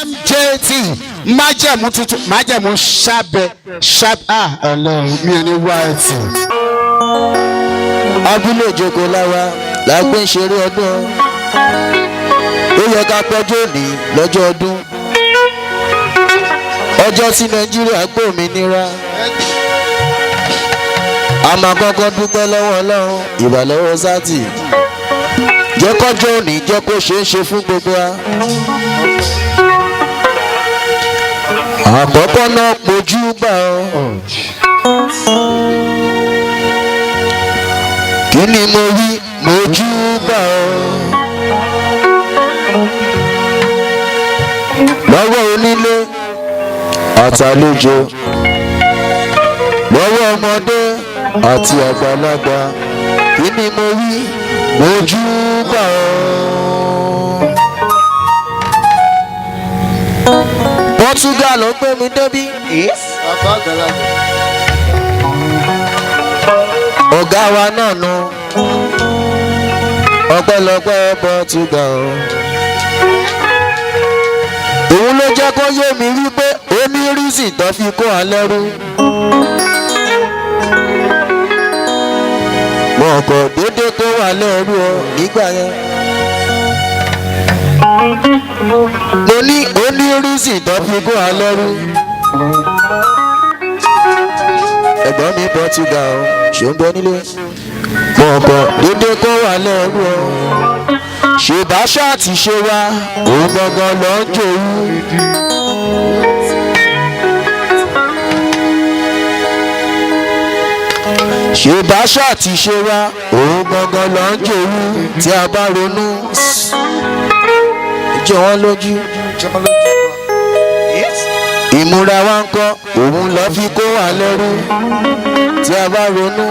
MJT májẹ̀mú tuntun májẹ̀mú ṣàbẹ̀ ọlọ́run mi ò ní wá ẹtì. abúlé ìjókòó láwa la gbé ń ṣeré ọdún ó yẹ ká pẹ́jọ́ òní lọ́jọ́ ọdún ọjọ́ tí nàìjíríà gbòmìnira a máa kọ́kọ́ dúpẹ́ lọ́wọ́ ọlọ́run ìbàlọ́wọ́ sátì jẹ́ kọ́jọ́ òní jẹ́ kó ṣeé ṣe fún gbogbo wa. àkọ́kọ́ náà pojú bá ọ. kí ni mo wí mojú bá ọ. lọ́wọ́ onílé àtàlejò lọ́wọ́ ọmọdé àti àgbàlagbà kí ni mo wí mojú bá ọ. Portugal ló gbé mi débí. ọ̀gá wa náà nu ọpẹ́lọpẹ́ Portugal. òun ló jẹ́ kó yé mi wípé ó ní rísì tó fi kó alẹ́ rú. wọn kò déédéé kó wà lẹ́rú ọ nígbà yẹn. mo ní onírísì tó fi kó alẹ́rú. ẹ̀gbọ́n mi Portugal ṣó ń bẹ nílé. wọn kò déédéé kó wà lẹ́rú ọ. ṣèbáṣà ti ṣe wá òun gangan lọ ń jòwú. ṣèbáṣà ti ṣe wá òun gangan lọ ń jòwú tí a bá ronú. jọ wọ́n lójú. ìmúra wa ń kọ́ òun lọ fi kó wà lẹ́rú tí a bá ronú.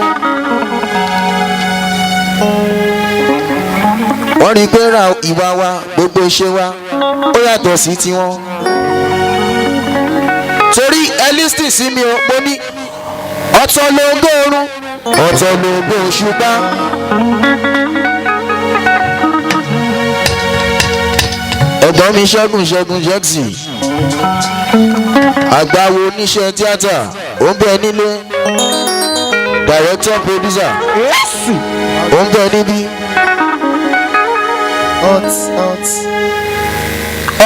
wọ́n rí i pé ra ìwà wa gbogbo iṣẹ́ wa ó yàtọ̀ sí tiwọn. torí ẹlísítì sí mi ò mo ní ọ̀tọ̀ lóńgó oorun ọ̀tọ̀ lóńgó òṣùpá. ẹ̀gbọ́n mi ṣẹ́gun jackson àgbáwo oníṣẹ́ tíátà ó ń bẹ nílé director producer ó ń bẹ níbí.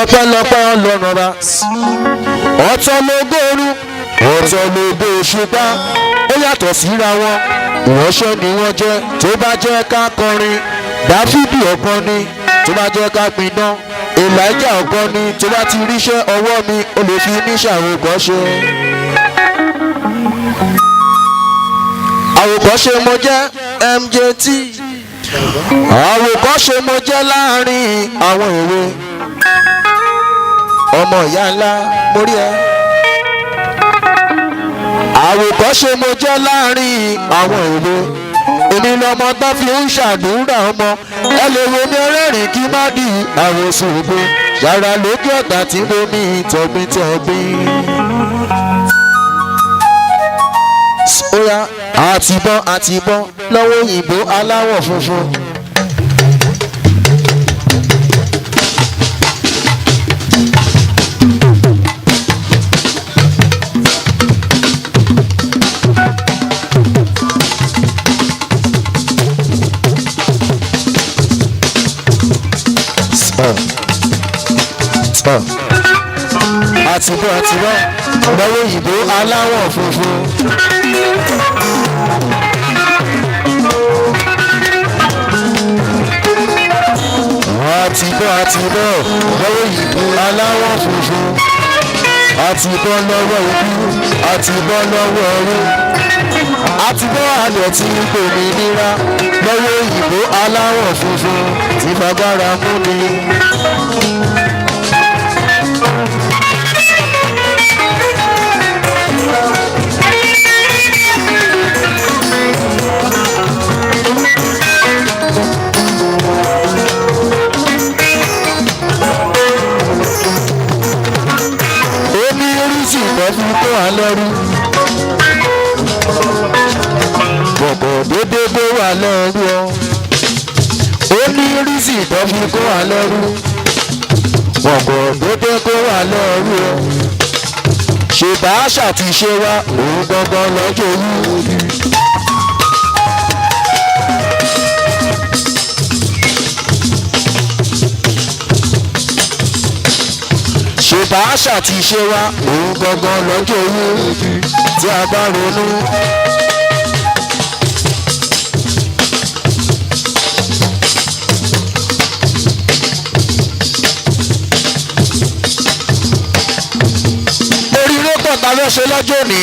ọpẹ́lọpẹ́ Ọlọ́run ọba ọ̀tọ̀ lóńgó oorun ọ̀tọ̀ lóńgó òṣùpá ó yàtọ̀ síra wọn ìránṣẹ́ ni wọ́n jẹ́ tó bá jẹ́ ká kọrin dáfídì ọ̀kan ni tó bá jẹ́ ká pidán èlàjà ọ̀kan ni tó bá ti ríṣẹ́ ọwọ́ mi ó lè fi mí ṣàwòkọ́ṣe. àwòkọ́ṣe mo jẹ́ MJT àwòkọ́ṣe mo jẹ́ láàrin àwọn èwe ọmọ ìyá ńlá mo rí ẹ. àwòkọ́ṣe mo jẹ́ láàrin àwọn èwe èmi lọmọ tó fi ń ṣàdúrà ọmọ ẹ lè wo mi rẹ́rìn kí má di àwòsàn ògbó yàrá lókè ọ̀tà tí mo ní tọ̀gbìntọ̀gbìn. óyá àtìbọ́n lọ́wọ́ òyìnbó aláwọ̀ funfun. àtìbọ́n lọ́wọ́ òyìnbó aláwọ̀ funfun. àtìbọ́n lọ́wọ́ òyìnbó aláwọ̀ funfun. àtìbọ́n lọ́wọ́ ikú àtìbọ́n lọ́wọ́ ọrú. àtìbọ́n àlẹ́ tí gbòmìnira lọ́wọ́ òyìnbó aláwọ̀ funfun tí fagbára mú ni. fi kó wa lẹ́rú. Bọ̀bọ̀ dédé kó wa lẹ́rú ọ. Ó ní rísì tó fi kó wa lẹ́rú. ọkọ̀ dédé kó wà lẹ́rú o. ṣèbá àṣà ti ṣe wá òun gangan lọ́jọ́ yìí. ṣèbá àṣà ti ṣe wá òun gangan lọ́jọ́ yìí tí a bá ronú. oríire pọ̀ ta fẹ́ ṣe lọ́jọ́ òní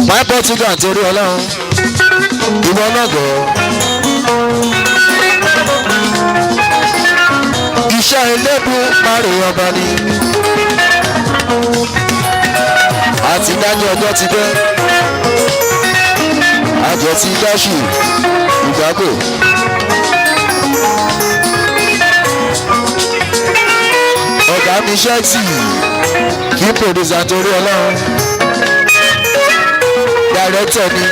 my portugal torí ọlọ́run ìwọ náà gọ̀ iṣẹ́ ẹlẹ́bùn márùn ọba ni àti dájọ́ ọjọ́ ti dẹ́ àjọ ti dáṣù ìgbàgbọ́ ọ̀gá mi ṣẹ́ẹ̀tì kí producer torí ọlọ́run director ni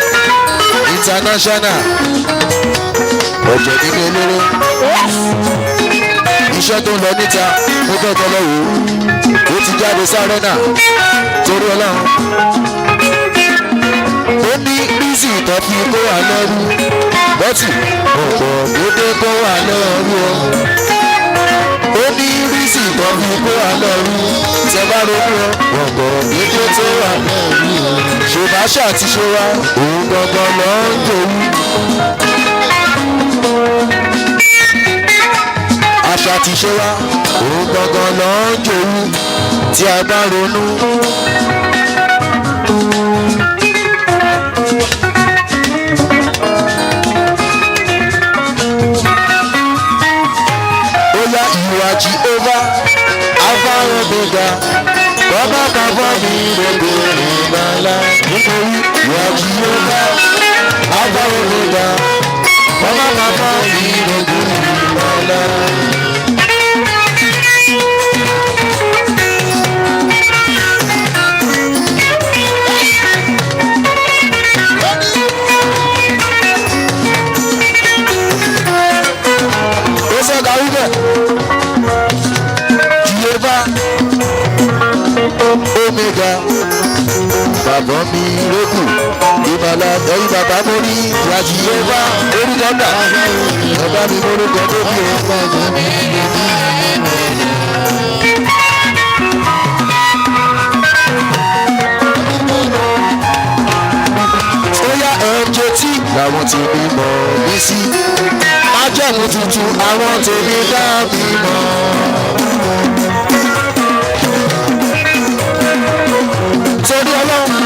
international ọ̀jẹ̀ nínú eléré iṣẹ́ tó ń lọ níta mo fẹ́ kọ́ lọ́wọ́ ó ti jáde sáré náà torí ọlọ́run ó ní rísì ìtọ́fi kó wà lẹ́rú bọ́tì ọ̀pọ̀ dédé kó wà lẹ́rú ó ní rísì ìtọ́fi kó wà lẹ́rú tẹ bá ronú ọ̀pọ̀ dédé tó wà lẹ́rú ṣèbáṣà ti ṣe wá òun gangan lọ ń jòwú. àṣà ti ṣe wá òun gangan lọ ń jòwú tí a bá ronú. ó yá ìwà Jehovah afárán gbẹ̀gà bàbá bàbá mi rògbò ìgbàlá nítorí ìwà Jehovah afárán gbẹ̀gà bàbá bàbá mi rògbò ìgbàlá. Omega bàbá mi lókù ìmọ̀lá ẹ̀yìn bàbá mo rí ìyájí ẹ̀wá orúkọ gbà bàbá mi morúkọ tó bí o. ó yá ẹ̀jẹ̀ tí làwọn ti bí mọ̀ mí sí májẹ̀mú tuntun àwọn tèmi dá mi mọ̀. torí ọlọ́run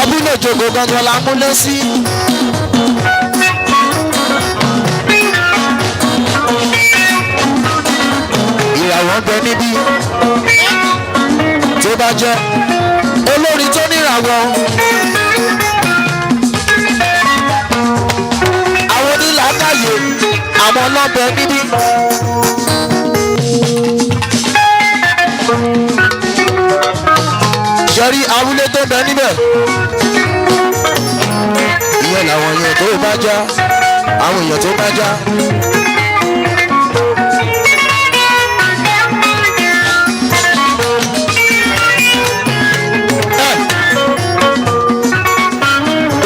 abúlé jogo gangan la múlé sí. ìràwọ̀ ń bẹ níbí tó bá jẹ́ olórin tó níràwọ̀ àwọn onílàákàyè àwọn ọlọ́bẹ níbí. jẹ́rí abúlé tó bẹ níbẹ̀ ìyẹn làwọn èèyàn tó bá já àwọn èèyàn tó bá já.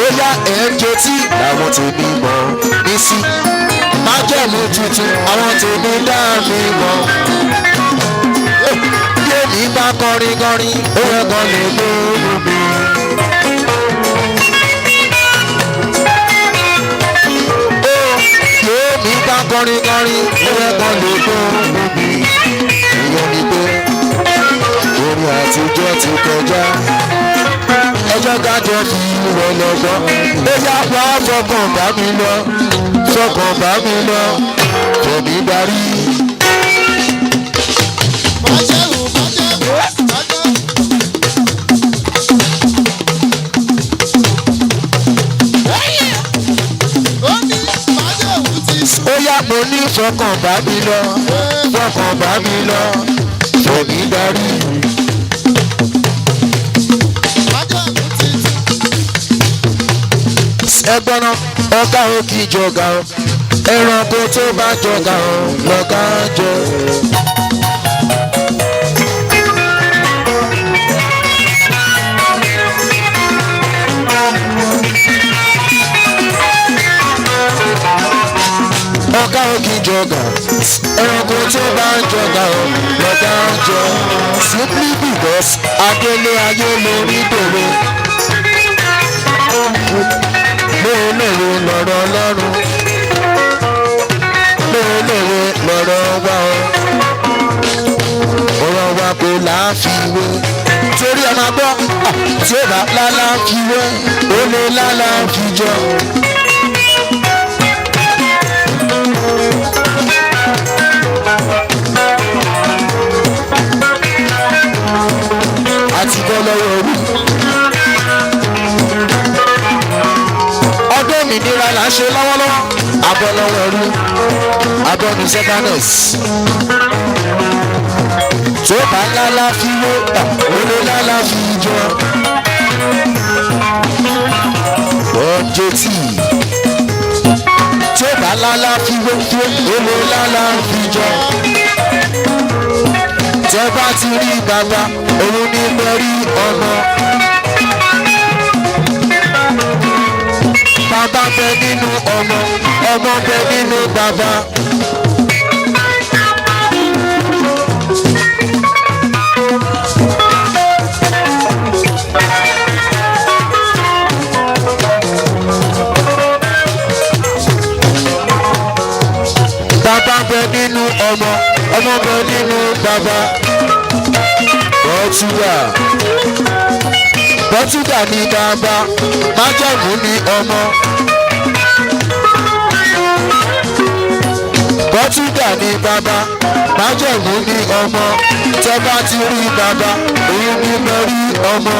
ó yá ẹ̀ẹ́jẹ̀ tí làwọn tèmi mọ̀ ní sí májẹ̀mú tuntun àwọn tèmi dá mi mọ̀. mi bá kọrin kọrin ó yẹ kàn lè gbóòórùn mi. mi bá kọrin kọrin ó yẹ kàn lè gbóòórùn mi. ìyẹn ni pé orin àtijọ́ ti kọjá ẹjọ́ kájọ fi rẹ̀ lọ́gbọ́n. ó yá wá fọkàn bá mi lọ fọkàn bá mi lọ fẹ̀mí darí. ó yá mo ní fọkàn bá mi lọ fọkàn bá mi lọ fẹ̀mí darí. ẹgbọ́n náà ọ̀gá òkè ìjọba ẹranko tó bá jọ̀gá lọ́gá jẹ. ọ̀gá òkè jọ̀gá ẹranko tó bá jọ̀gá lọ́gá jẹ. simply because adélé ayé lórí dòwe. lóòlòwò lọ̀rọ̀ ọlọ́run lóòlòwò lọ̀rọ̀ wa ọ̀rọ̀ wa kò láfiwé torí ẹ máa gbọ́ tí ó bá láláfiwé ó lè láláfijọ́. àti bọ́ lọ́wọ́ orí. ọdún òmìnira là ń ṣe lọ́wọ́lọ́wọ́ abọ́lọ́wọ́ ẹrú abọ́nu sẹ́kánẹ́s tó bá lálá fi wé olè lálá fi jọ ọjọ́tì tó bá lálá fi wé olè lálá fi jọ tẹ́ bá ti rí bàbá òun ní mẹ́rí ọmọ. bàbá bẹ nínú ọmọ ọmọ bẹ nínú bàbá. bàbá bẹ nínú ọmọ ọmọ bẹ nínú bàbá. bọ́túgà ní bàbá májẹ̀mú ní ọmọ. bọ́túgà ní bàbá májẹ̀mú ní ọmọ. tẹ́ bá ti rí bàbá òun ní mo rí ọmọ.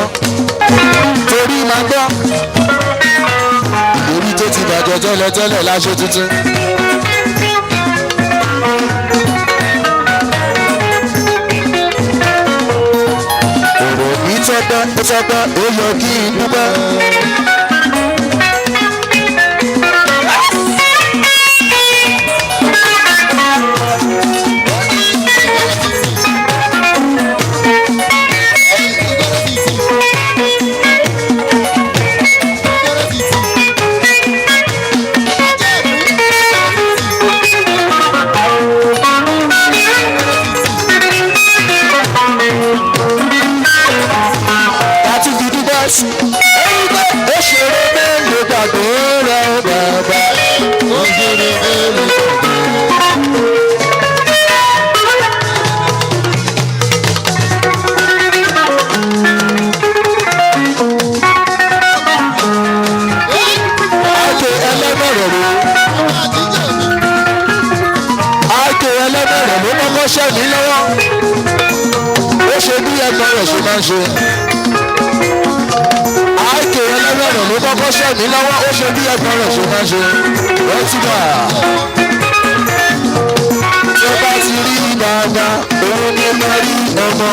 torí máa gbọ́ èrí tó ti bàjẹ́ tẹ́lẹ̀tẹ́lẹ̀ láṣẹ tuntun. tọ́pẹ́ ó yọ kí n dúpẹ́. àìkè ẹlẹ́gbẹ̀rún ló kọ́kọ́ ṣẹ̀mí lọ́wọ́ ó ṣe bí ẹgbọ́n rẹ̀ ṣe máa ṣe rẹ́tìgbà. tó bá ti rí dáadáa òun ni mo rí ọmọ.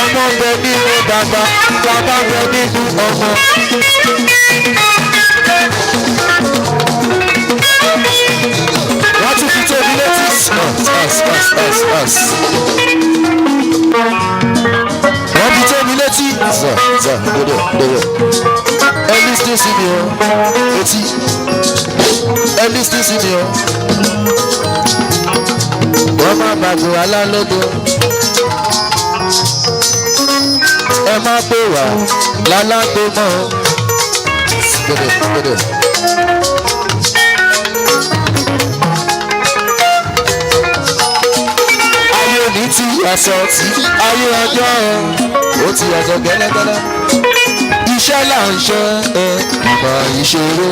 ọmọ bẹ nínú bàbá bàbá bẹ nínú ọmọ. wọ́n tún fi tóbi létí wọ́n fi tóbi létí ẹni tí sí mi o etí ẹni tí sí mi o wọ́n máa gbàgbé alálódò ẹ má pè wá lálágbó mọ́ gbẹdẹ. ní ti yàtọ̀ tí ayé ọjọ́ ó ti yàtọ̀ gẹ́lẹ́gẹ́lẹ́. iṣẹ́ là ń ṣe ìmọ̀ ìṣòro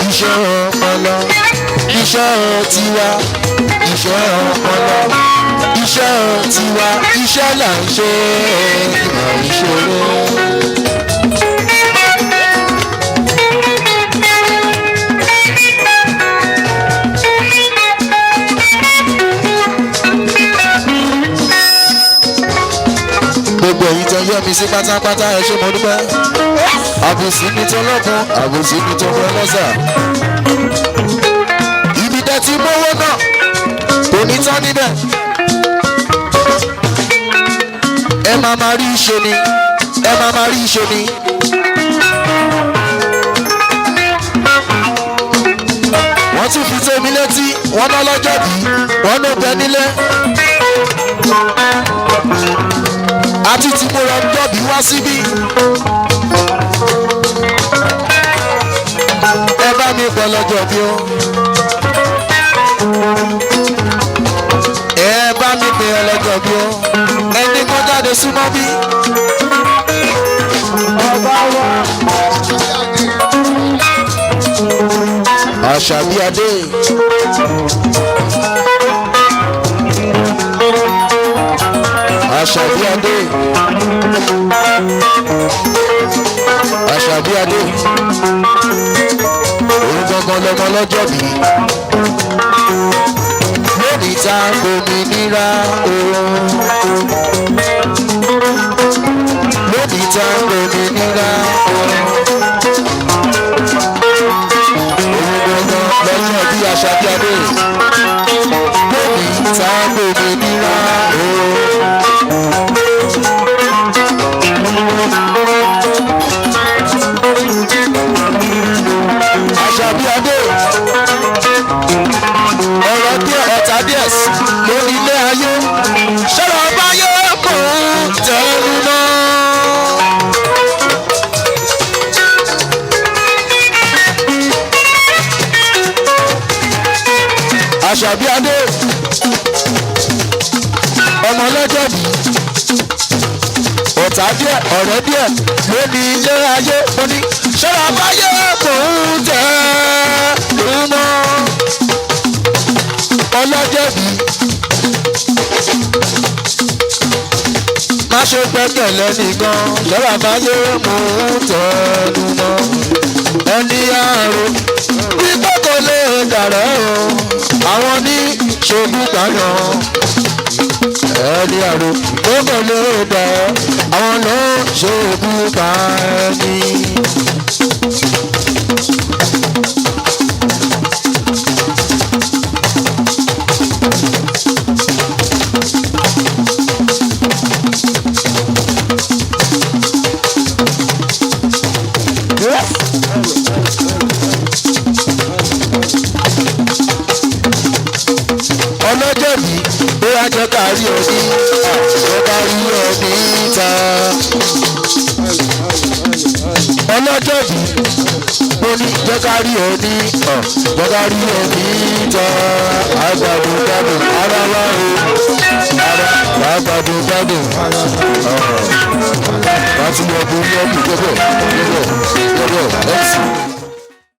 iṣẹ́ ọpọlọ iṣẹ́ tiwa iṣẹ́ ọpọlọ iṣẹ́ tiwa iṣẹ́ là ń ṣe ìmọ̀ ìṣòro. gbogbo èyí tẹ yọ mi sí pátápátá ẹ ṣé mo dúpẹ́. àbùsí ní tọlọ́kun àbùsí ní tọmọ ọlọ́sà. ibi tẹ́ ti mówó náà kò ní tán níbẹ̀. ẹ máa máa rí iṣẹ́ ni ẹ máa máa rí iṣẹ́ ni. wọ́n tún fi tómi létí wọ́n ná lọ́jọ́ bí wọ́n ná bẹ nílé. àti tí mo rọ ọjọ́ bí wá síbí. ẹ bá mi pọ̀ lọ́jọ́ bí ó. ẹ bá mi pè ọ lọ́jọ́ bí ó. ẹni kan jáde súnmọ́ bí. ọba wa. Àṣàbí Adé. Àṣàbí Adé. Àṣàbí Adé. Òun gangan lọmọ lọ́jọ́ bí. Lónìí tá a gbòmìnira òun. Lónìí tá a gbòmìnira òun. Lọ́jọ́ bí Àṣàbí Adé. Lónìí tá a gbòmìnira òun. Àṣàbí Adé. Ọ̀rọ̀ díẹ̀ ọ̀tá díẹ̀ lórí ilé ayé. Ṣọ́rọ̀ báyé kò tẹ̀lé náà. Àṣàbí Adé. Ọmọ lọ́jọ́ bí. Ọ̀tá díẹ̀ ọ̀rẹ́ díẹ̀ lórí ilé ayé. Mo ní ṣọ́rọ̀ báyé kò tẹ̀lé náà. Ọlọ́jọ́ bí. Má ṣe gbẹ́kẹ̀lé nìkan ṣọ́rọ̀ àbáyé mò ń tẹnu mọ́. Ẹni àrùn bí kòkó lè dàrẹ́ o. Àwọn ní ṣògùn gbàyàn. Ẹni àrùn kòkó lè dàrẹ́. Àwọn ló ṣògùn gbà ẹni. Ọlọ́jọ́ bí ó wá jẹ́ ká rí òní jẹ́ ká rí òní ta. Ọlọ́jọ́ bí ó ní jẹ́ ká rí òní jẹ́ ká rí òní ta. Àgbàdo gbàdùn ara wa o àgbàdo gbàdùn. Láti yọ ọdún ní ọdún gbogbo MC